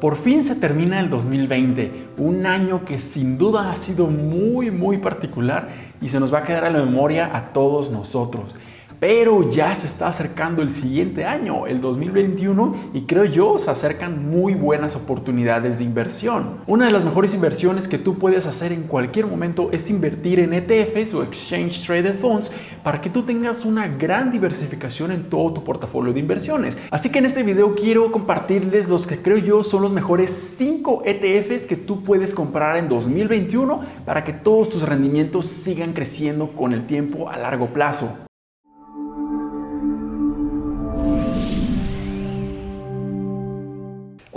Por fin se termina el 2020, un año que sin duda ha sido muy particular y se nos va a quedar en la memoria a todos nosotros. Pero ya se está acercando el siguiente año, el 2021, y creo yo se acercan muy buenas oportunidades de inversión. Una de las mejores inversiones que tú puedes hacer en cualquier momento es invertir en ETFs o Exchange Traded Funds para que tú tengas una gran diversificación en todo tu portafolio de inversiones. Así que en este video quiero compartirles los que creo yo son los mejores 5 ETFs que tú puedes comprar en 2021 para que todos tus rendimientos sigan creciendo con el tiempo a largo plazo.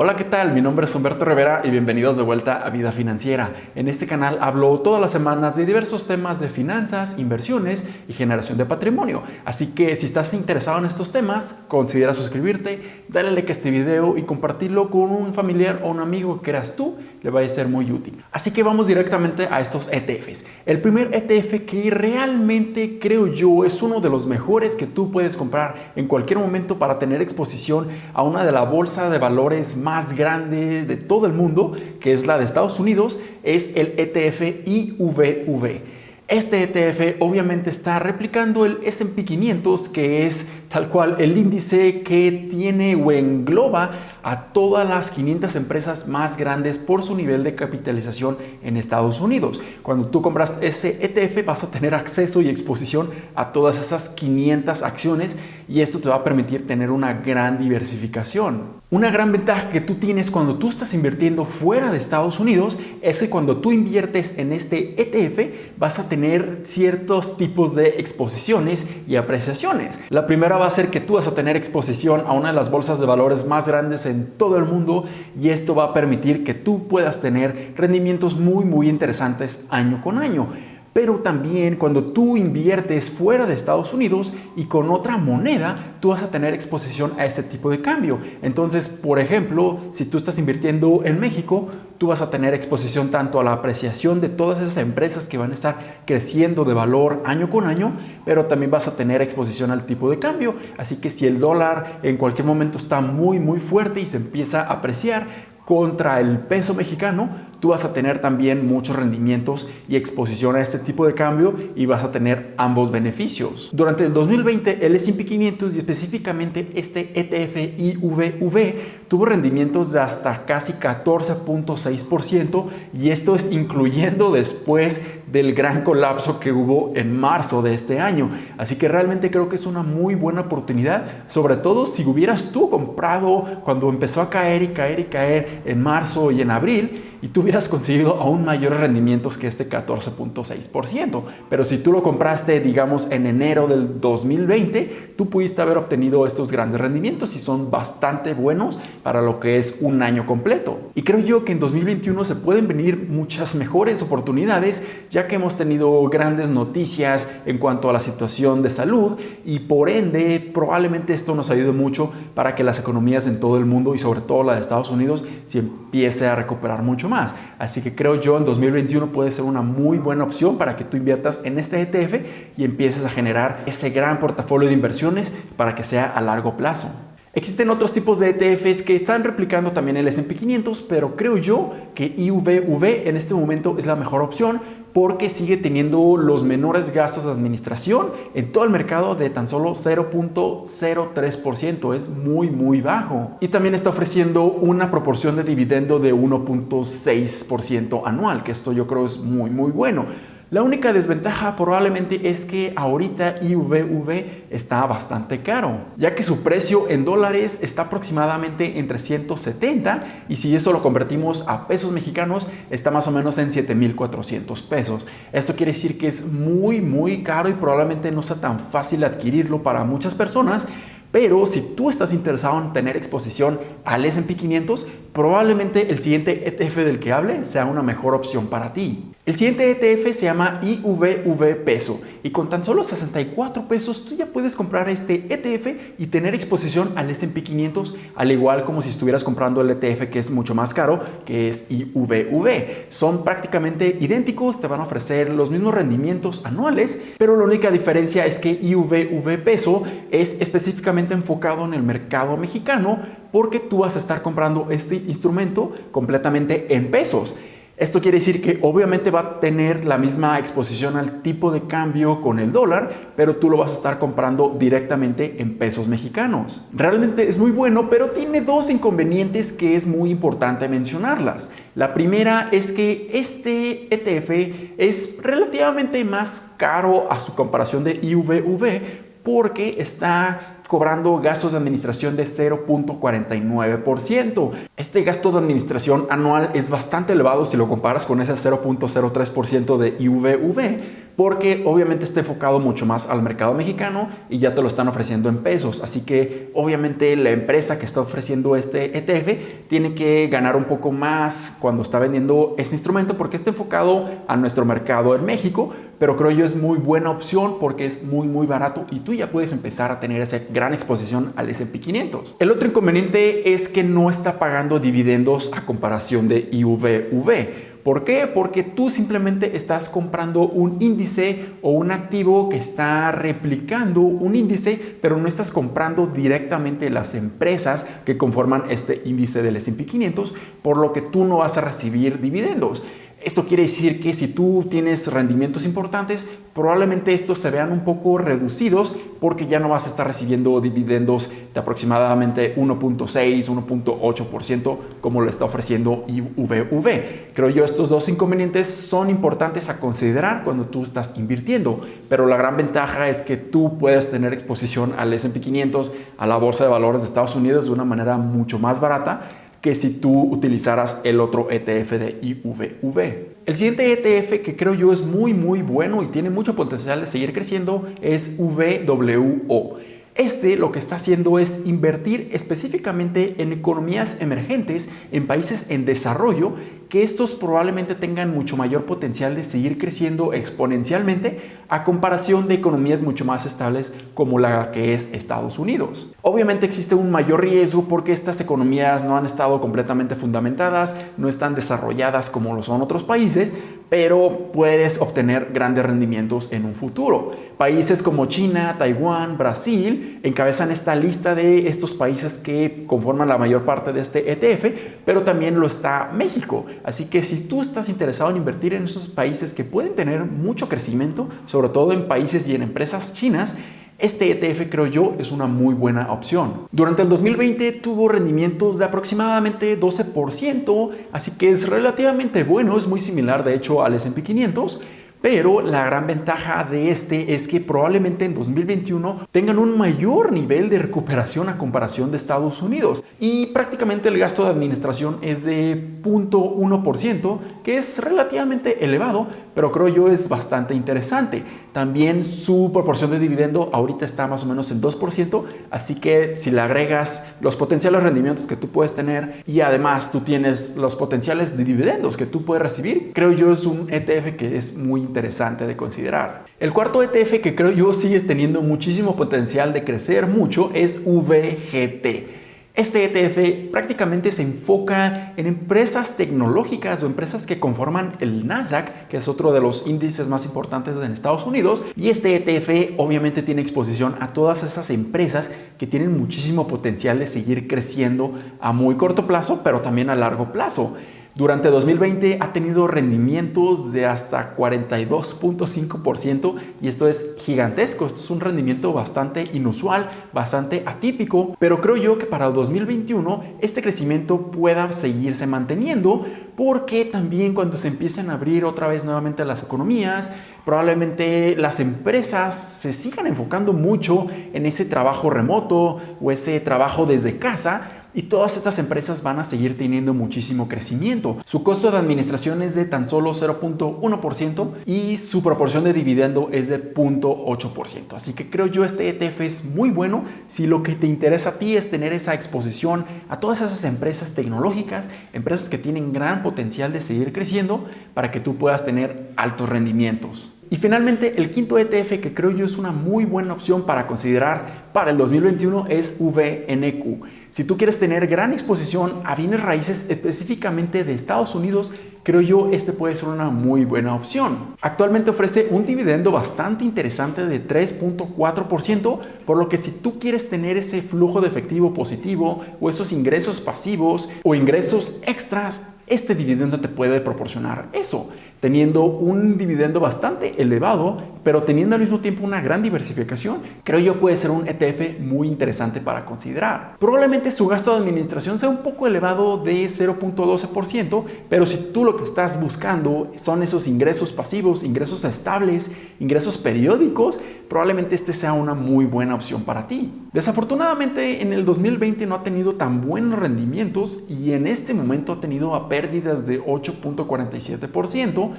Hola, ¿qué tal? Mi nombre es Humberto Rivera y bienvenidos de vuelta a Vida Financiera. En este canal hablo todas las semanas de diversos temas de finanzas, inversiones y generación de patrimonio. Así que si estás interesado en estos temas, considera suscribirte, darle like a este video y compartirlo con un familiar o un amigo que creas tú le vaya a ser muy útil. Así que vamos directamente a estos ETFs. El primer ETF que realmente creo yo es uno de los mejores que tú puedes comprar en cualquier momento para tener exposición a una de la bolsa de valores más grande de todo el mundo, que es la de Estados Unidos, es el ETF IWV. Este ETF obviamente está replicando el S&P 500, que es tal cual el índice que tiene o engloba a todas las 500 empresas más grandes por su nivel de capitalización en Estados Unidos. Cuando tú compras ese ETF vas a tener acceso y exposición a todas esas 500 acciones y esto te va a permitir tener una gran diversificación. Una gran ventaja que tú tienes cuando tú estás invirtiendo fuera de Estados Unidos es que cuando tú inviertes en este ETF vas a tener ciertos tipos de exposiciones y apreciaciones. La primera va a ser que tú vas a tener exposición a una de las bolsas de valores más grandes en todo el mundo y esto va a permitir que tú puedas tener rendimientos muy interesantes año con año. Pero también cuando tú inviertes fuera de Estados Unidos y con otra moneda, tú vas a tener exposición a ese tipo de cambio. Entonces, por ejemplo, si tú estás invirtiendo en México, tú vas a tener exposición tanto a la apreciación de todas esas empresas que van a estar creciendo de valor año con año, pero también vas a tener exposición al tipo de cambio. Así que si el dólar en cualquier momento está muy fuerte y se empieza a apreciar contra el peso mexicano, tú vas a tener también muchos rendimientos y exposición a este tipo de cambio y vas a tener ambos beneficios. Durante el 2020, el S&P 500 y específicamente este ETF IWV tuvo rendimientos de hasta casi 14.6% y esto es incluyendo después del gran colapso que hubo en marzo de este año. Así que realmente creo que es una muy buena oportunidad, sobre todo si hubieras tú comprado cuando empezó a caer y caer en marzo y en abril y tú hubieras conseguido aún mayores rendimientos que este 14.6%. Pero si tú lo compraste, digamos, en enero del 2020, tú pudiste haber obtenido estos grandes rendimientos y son bastante buenos para lo que es un año completo. Y creo yo que en 2021 se pueden venir muchas mejores oportunidades, ya que hemos tenido grandes noticias en cuanto a la situación de salud y por ende probablemente esto nos ayude mucho para que las economías en todo el mundo y sobre todo la de Estados Unidos se empiece a recuperar mucho más. Así que creo yo en 2021 puede ser una muy buena opción para que tú inviertas en este ETF y empieces a generar ese gran portafolio de inversiones para que sea a largo plazo. Existen otros tipos de ETFs que están replicando también el S&P 500, pero creo yo que IWV en este momento es la mejor opción porque sigue teniendo los menores gastos de administración en todo el mercado de tan solo 0.03%. Es muy bajo. Y también está ofreciendo una proporción de dividendo de 1.6% anual, que esto yo creo es muy bueno. La única desventaja probablemente es que ahorita IWV está bastante caro, ya que su precio en dólares está aproximadamente entre 170 y si eso lo convertimos a pesos mexicanos está más o menos en 7,400 pesos. Esto quiere decir que es muy caro y probablemente no sea tan fácil adquirirlo para muchas personas. Pero si tú estás interesado en tener exposición al S&P 500, probablemente el siguiente ETF del que hable sea una mejor opción para ti. El siguiente ETF se llama IWV Peso y con tan solo 64 pesos tú ya puedes comprar este ETF y tener exposición al S&P 500, al igual como si estuvieras comprando el ETF que es mucho más caro, que es IWV. Son prácticamente idénticos, te van a ofrecer los mismos rendimientos anuales, pero la única diferencia es que IWV Peso es específicamente enfocado en el mercado mexicano, porque tú vas a estar comprando este instrumento completamente en pesos. Esto quiere decir que obviamente va a tener la misma exposición al tipo de cambio con el dólar, pero tú lo vas a estar comprando directamente en pesos mexicanos. Realmente es muy bueno, pero tiene dos inconvenientes que es muy importante mencionarlas. La primera es que este ETF es relativamente más caro a su comparación de IVV porque está cobrando gastos de administración de 0.49%. Este gasto de administración anual es bastante elevado si lo comparas con ese 0.03% de IVV, porque obviamente está enfocado mucho más al mercado mexicano y ya te lo están ofreciendo en pesos. Así que obviamente la empresa que está ofreciendo este ETF tiene que ganar un poco más cuando está vendiendo ese instrumento porque está enfocado a nuestro mercado en México, pero creo yo es muy buena opción porque es muy barato y tú ya puedes empezar a tener esa gran exposición al S&P 500. El otro inconveniente es que no está pagando dividendos a comparación de IVV. ¿Por qué? Porque tú simplemente estás comprando un índice o un activo que está replicando un índice, pero no estás comprando directamente las empresas que conforman este índice del S&P 500, por lo que tú no vas a recibir dividendos. Esto quiere decir que si tú tienes rendimientos importantes, probablemente estos se vean un poco reducidos porque ya no vas a estar recibiendo dividendos de aproximadamente 1.6, 1.8% como lo está ofreciendo IVV. Creo yo estos dos inconvenientes son importantes a considerar cuando tú estás invirtiendo, pero la gran ventaja es que tú puedes tener exposición al S&P 500, a la Bolsa de Valores de Estados Unidos de una manera mucho más barata que si tú utilizaras el otro ETF de IVV. El siguiente ETF que creo yo es muy bueno y tiene mucho potencial de seguir creciendo es VWO. Este lo que está haciendo es invertir específicamente en economías emergentes, en países en desarrollo, que estos probablemente tengan mucho mayor potencial de seguir creciendo exponencialmente a comparación de economías mucho más estables como la que es Estados Unidos. Obviamente existe un mayor riesgo porque estas economías no han estado completamente fundamentadas, no están desarrolladas como lo son otros países, pero puedes obtener grandes rendimientos en un futuro. Países como China, Taiwán, Brasil encabezan esta lista de estos países que conforman la mayor parte de este ETF, pero también lo está México. Así que si tú estás interesado en invertir en esos países que pueden tener mucho crecimiento, sobre todo en países y en empresas chinas, este ETF creo yo es una muy buena opción. Durante el 2020 tuvo rendimientos de aproximadamente 12%, así que es relativamente bueno, es muy similar de hecho al S&P 500, pero la gran ventaja de este es que probablemente en 2021 tengan un mayor nivel de recuperación a comparación de Estados Unidos y prácticamente el gasto de administración es de 0.1%, que es relativamente elevado, pero creo yo es bastante interesante. También su proporción de dividendo ahorita está más o menos en 2%, así que si le agregas los potenciales rendimientos que tú puedes tener y además tú tienes los potenciales de dividendos que tú puedes recibir, creo yo es un ETF que es muy interesante de considerar. El cuarto ETF que creo yo sigue teniendo muchísimo potencial de crecer mucho es VGT. Este ETF prácticamente se enfoca en empresas tecnológicas o empresas que conforman el Nasdaq, que es otro de los índices más importantes en Estados Unidos. Y este ETF obviamente tiene exposición a todas esas empresas que tienen muchísimo potencial de seguir creciendo a muy corto plazo, pero también a largo plazo. Durante 2020 ha tenido rendimientos de hasta 42.5% y esto es gigantesco, esto es un rendimiento bastante inusual, bastante atípico, pero creo yo que para 2021 este crecimiento pueda seguirse manteniendo porque también cuando se empiecen a abrir otra vez nuevamente las economías, probablemente las empresas se sigan enfocando mucho en ese trabajo remoto o ese trabajo desde casa. Y todas estas empresas van a seguir teniendo muchísimo crecimiento. Su costo de administración es de tan solo 0.1% y su proporción de dividendo es de 0.8%. Así que creo yo este ETF es muy bueno si lo que te interesa a ti es tener esa exposición a todas esas empresas tecnológicas, empresas que tienen gran potencial de seguir creciendo para que tú puedas tener altos rendimientos. Y finalmente, el quinto ETF que creo yo es una muy buena opción para considerar para el 2021 es VNQ. Si tú quieres tener gran exposición a bienes raíces específicamente de Estados Unidos, creo yo este puede ser una muy buena opción. Actualmente ofrece un dividendo bastante interesante de 3.4%, por lo que si tú quieres tener ese flujo de efectivo positivo o esos ingresos pasivos o ingresos extras, este dividendo te puede proporcionar eso, teniendo un dividendo bastante elevado, pero teniendo al mismo tiempo una gran diversificación. Creo yo puede ser un ETF muy interesante para considerar. Probablemente su gasto de administración sea un poco elevado de 0.12%, pero si tú lo que estás buscando son esos ingresos pasivos, ingresos estables, ingresos periódicos, probablemente este sea una muy buena opción para ti. Desafortunadamente en el 2020 no ha tenido tan buenos rendimientos y en este momento ha tenido pérdidas de 8.47%,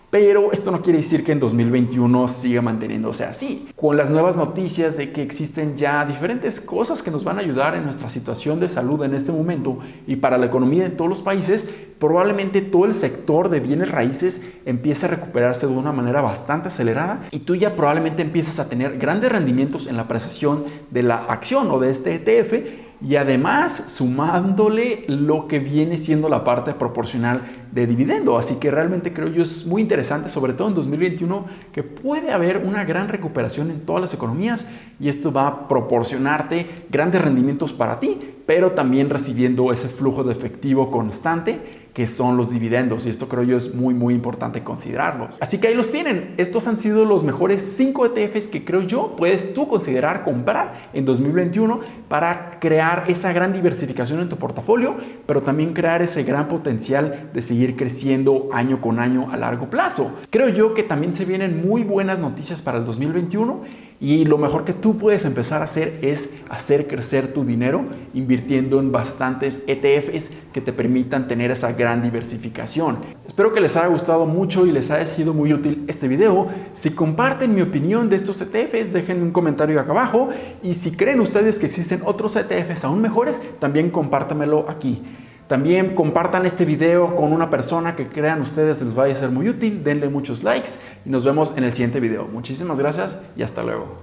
pero esto no quiere decir que en 2021 siga manteniéndose así. Con las nuevas noticias de que existen ya diferentes cosas que nos van a ayudar en nuestra situación de salud en este momento y para la economía de todos los países, probablemente todo el sector de bienes raíces empiece a recuperarse de una manera bastante acelerada y tú ya probablemente empieces a tener grandes rendimientos en la apreciación de la acción o de este ETF. Y además sumándole lo que viene siendo la parte proporcional de dividendo. Así que realmente creo yo es muy interesante, sobre todo en 2021, que puede haber una gran recuperación en todas las economías y esto va a proporcionarte grandes rendimientos para ti, pero también recibiendo ese flujo de efectivo constante que son los dividendos, y esto creo yo es muy importante considerarlos. Así que ahí los tienen. Estos han sido los mejores 5 ETFs que creo yo puedes tú considerar comprar en 2021 para crear esa gran diversificación en tu portafolio, pero también crear ese gran potencial de seguir creciendo año con año a largo plazo. Creo yo que también se vienen muy buenas noticias para el 2021 y lo mejor que tú puedes empezar a hacer es hacer crecer tu dinero invirtiendo en bastantes ETFs que te permitan tener esa gran diversificación. Espero que les haya gustado mucho y les haya sido muy útil este video. Si comparten mi opinión de estos ETFs, dejen un comentario acá abajo, y si creen ustedes que existen otros ETFs aún mejores, también compártamelo aquí. También compartan este video con una persona que crean ustedes les vaya a ser muy útil, denle muchos likes y nos vemos en el siguiente video. Muchísimas gracias y hasta luego.